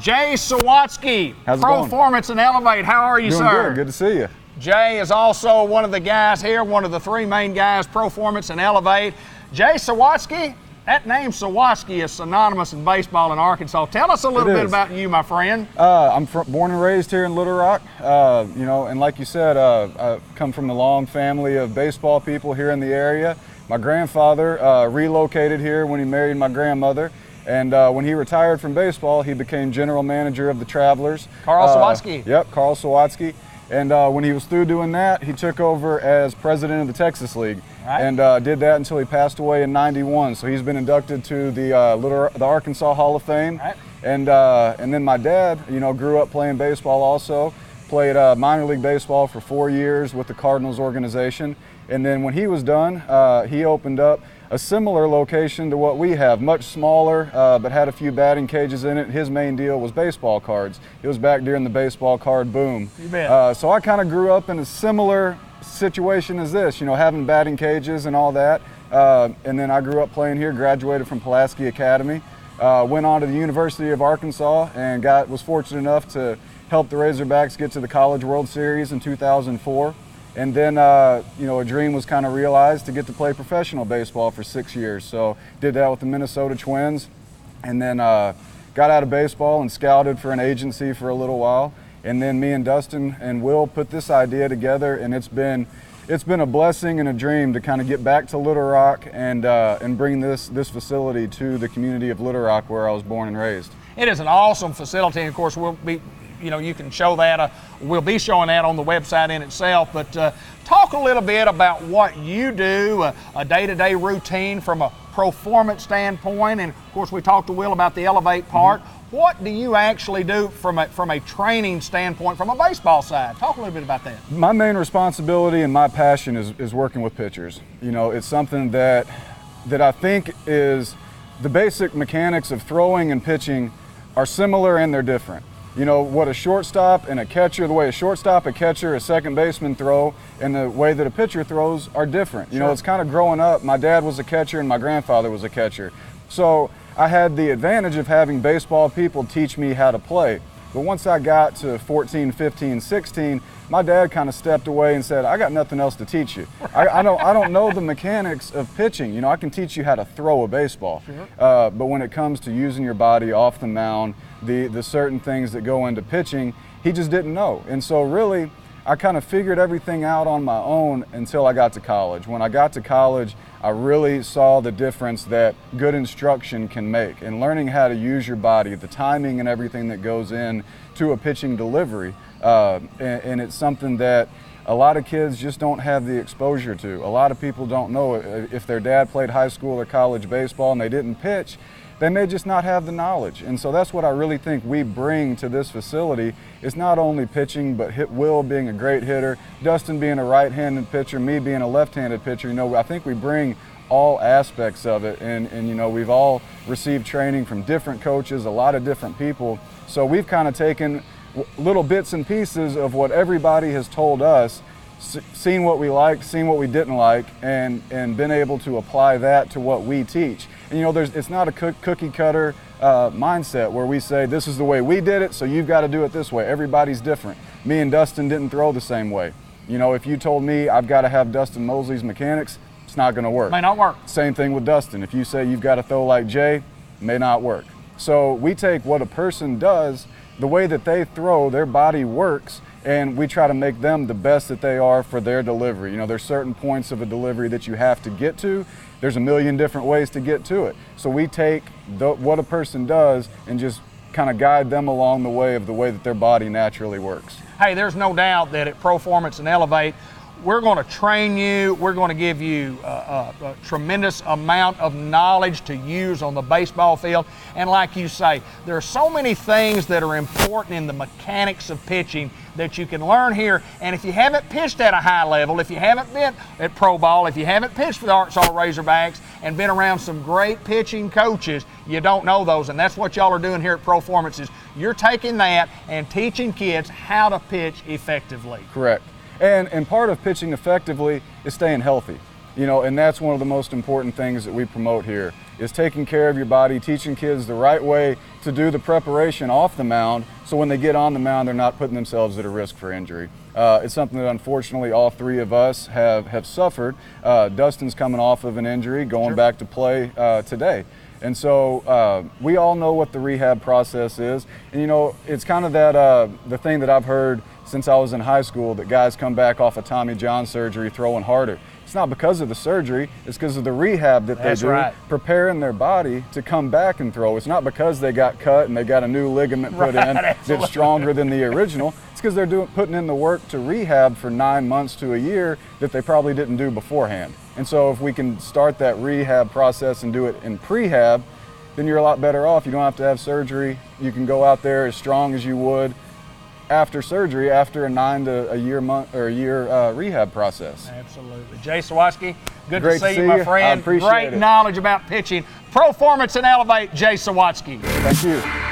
Jay Sawatski, How's it going? Performance and Elevate. How are you, Doing sir? Good. Good to see you. Jay is also one of the guys here, one of the three main guys, Performance and Elevate. Jay Sawatski, that name Sawatski is synonymous in baseball in Arkansas. Tell us a little bit about you, my friend. I'm born and raised here in Little Rock. And like you said, I come from a long family of baseball people here in the area. My grandfather relocated here when he married my grandmother. And when he retired from baseball, he became general manager of the Travelers. Carl Sawatski. Yep, Carl Sawatski. And when he was through doing that, he took over as president of the Texas League. Right. And did that until he passed away in '91. So he's been inducted to the Arkansas Hall of Fame. Right. And then my dad, grew up playing baseball also. Played minor league baseball for 4 years with the Cardinals organization. And then when he was done, he opened up a similar location to what we have, much smaller, but had a few batting cages in it. His main deal was baseball cards. It was back during the baseball card boom. You bet. So I kind of grew up in a similar situation as this, having batting cages and all that. And then I grew up playing here, graduated from Pulaski Academy, went on to the University of Arkansas and was fortunate enough to help the Razorbacks get to the College World Series in 2004. And then, a dream was kind of realized to get to play professional baseball for 6 years. So did that with the Minnesota Twins, and then got out of baseball and scouted for an agency for a little while. And then me and Dustin and Will put this idea together, and it's been a blessing and a dream to kind of get back to Little Rock and bring this facility to the community of Little Rock where I was born and raised. It is an awesome facility, and of course we'll be, you can show that. We'll be showing that on the website in itself. But talk a little bit about what you do, a day-to-day routine from a performance standpoint. And of course, we talked to Will about the Elevate part. Mm-hmm. What do you actually do from a training standpoint, from a baseball side? Talk a little bit about that. My main responsibility and my passion is working with pitchers. It's something that I think is the basic mechanics of throwing and pitching are similar and they're different. What a shortstop and a catcher, the way a shortstop, a catcher, a second baseman throw, and the way that a pitcher throws are different. Sure. It's kind of growing up. My dad was a catcher and my grandfather was a catcher. So I had the advantage of having baseball people teach me how to play. But once I got to 14, 15, 16, my dad kind of stepped away and said, I got nothing else to teach you. I don't know the mechanics of pitching. I can teach you how to throw a baseball. Sure. But when it comes to using your body off the mound, the certain things that go into pitching, he just didn't know. And so really, I kind of figured everything out on my own until I got to college. When I got to college, I really saw the difference that good instruction can make, and learning how to use your body, the timing and everything that goes in to a pitching delivery. And it's something that a lot of kids just don't have the exposure to. A lot of people don't know if their dad played high school or college baseball and they didn't pitch, they may just not have the knowledge. And so that's what I really think we bring to this facility is not only pitching, but Will being a great hitter, Dustin being a right-handed pitcher, me being a left-handed pitcher. I think we bring all aspects of it. And we've all received training from different coaches, a lot of different people. So we've kind of taken little bits and pieces of what everybody has told us, seen what we liked, seen what we didn't like, and been able to apply that to what we teach. And it's not a cookie cutter mindset where we say this is the way we did it, so you've got to do it this way. Everybody's different. Me and Dustin didn't throw the same way. If you told me I've got to have Dustin Mosley's mechanics, it's not going to work. May not work. Same thing with Dustin. If you say you've got to throw like Jay, it may not work. So we take what a person does, the way that they throw, their body works, and we try to make them the best that they are for their delivery. There's certain points of a delivery that you have to get to. There's a million different ways to get to it. So we take what a person does and just kind of guide them along the way that their body naturally works. Hey, there's no doubt that at Performance and Elevate, we're going to train you. We're going to give you a tremendous amount of knowledge to use on the baseball field. And like you say, there are so many things that are important in the mechanics of pitching that you can learn here. And if you haven't pitched at a high level, if you haven't been at pro ball, if you haven't pitched for the Arkansas Razorbacks and been around some great pitching coaches, you don't know those. And that's what y'all are doing here at Performance is you're taking that and teaching kids how to pitch effectively. Correct. And part of pitching effectively is staying healthy. And that's one of the most important things that we promote here is taking care of your body, teaching kids the right way to do the preparation off the mound, so when they get on the mound, they're not putting themselves at a risk for injury. It's something that unfortunately all three of us have suffered. Dustin's coming off of an injury, going back to play today. And so we all know what the rehab process is. And you know, it's kind of that the thing that I've heard since I was in high school, that guys come back off a Tommy John surgery throwing harder. It's not because of the surgery, it's because of the rehab that they do, preparing their body to come back and throw. It's not because they got cut and they got a new ligament put in that's stronger than the original. It's because they're putting in the work to rehab for 9 months to a year that they probably didn't do beforehand. And so if we can start that rehab process and do it in prehab, then you're a lot better off. You don't have to have surgery. You can go out there as strong as you would after surgery, after a year rehab process. Absolutely. Jay Sawatski, good Great to see you, my friend. I appreciate Great it. knowledge about pitching. Performance and Elevate, Jay Sawatski. Thank you.